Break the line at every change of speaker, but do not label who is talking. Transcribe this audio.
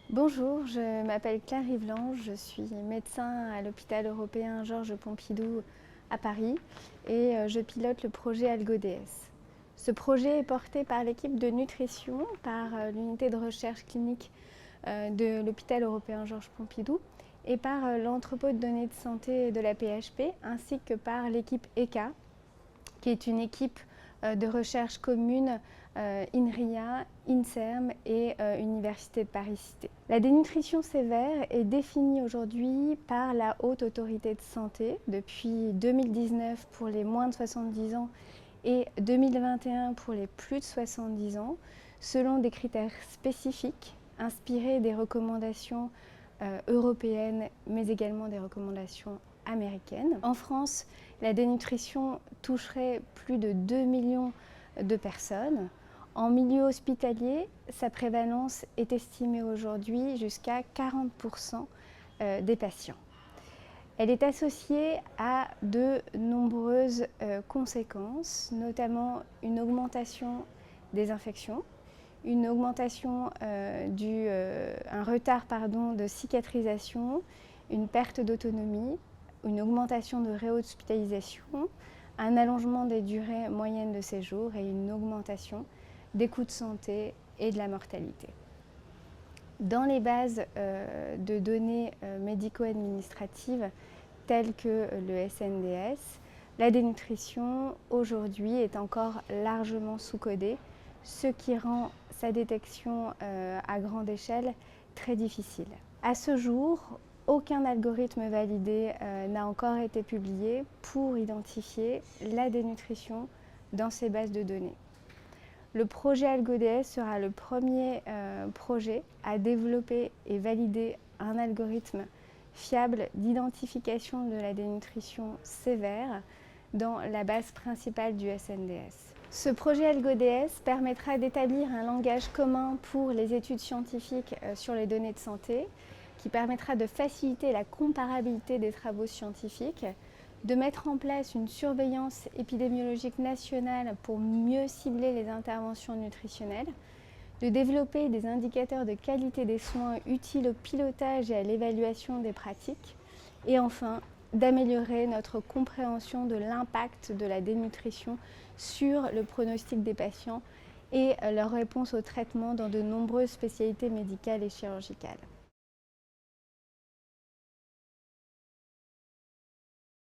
Bonjour, je m'appelle Claire Rivelange, je suis médecin à l'hôpital européen Georges Pompidou à Paris et je pilote le projet AlgoDS. Ce projet est porté par l'équipe de nutrition, par l'unité de recherche clinique de l'hôpital européen Georges Pompidou et par l'entrepôt de données de santé de la PHP ainsi que par l'équipe ECA, qui est une équipe de recherche commune INRIA, INSERM et Université de Paris-Cité. La dénutrition sévère est définie aujourd'hui par la Haute Autorité de Santé depuis 2019 pour les moins de 70 ans et 2021 pour les plus de 70 ans, selon des critères spécifiques inspirés des recommandations européennes, mais également des recommandations américaines. En France, la dénutrition toucherait plus de 2 millions de personnes. En milieu hospitalier, sa prévalence est estimée aujourd'hui jusqu'à 40% des patients. Elle est associée à de nombreuses conséquences, notamment une augmentation des infections, un retard de cicatrisation, une perte d'autonomie, une augmentation de réhospitalisation, un allongement des durées moyennes de séjour et une augmentation des coûts de santé et de la mortalité. Dans les bases de données médico-administratives telles que le SNDS, la dénutrition aujourd'hui est encore largement sous-codée, ce qui rend sa détection à grande échelle très difficile. À ce jour, aucun algorithme validé n'a encore été publié pour identifier la dénutrition dans ces bases de données. Le projet AlgoDS sera le premier projet à développer et valider un algorithme fiable d'identification de la dénutrition sévère dans la base principale du SNDS. Ce projet AlgoDS permettra d'établir un langage commun pour les études scientifiques sur les données de santé, qui permettra de faciliter la comparabilité des travaux scientifiques, de mettre en place une surveillance épidémiologique nationale pour mieux cibler les interventions nutritionnelles, de développer des indicateurs de qualité des soins utiles au pilotage et à l'évaluation des pratiques, et enfin d'améliorer notre compréhension de l'impact de la dénutrition sur le pronostic des patients et leur réponse au traitement dans de nombreuses spécialités médicales et chirurgicales.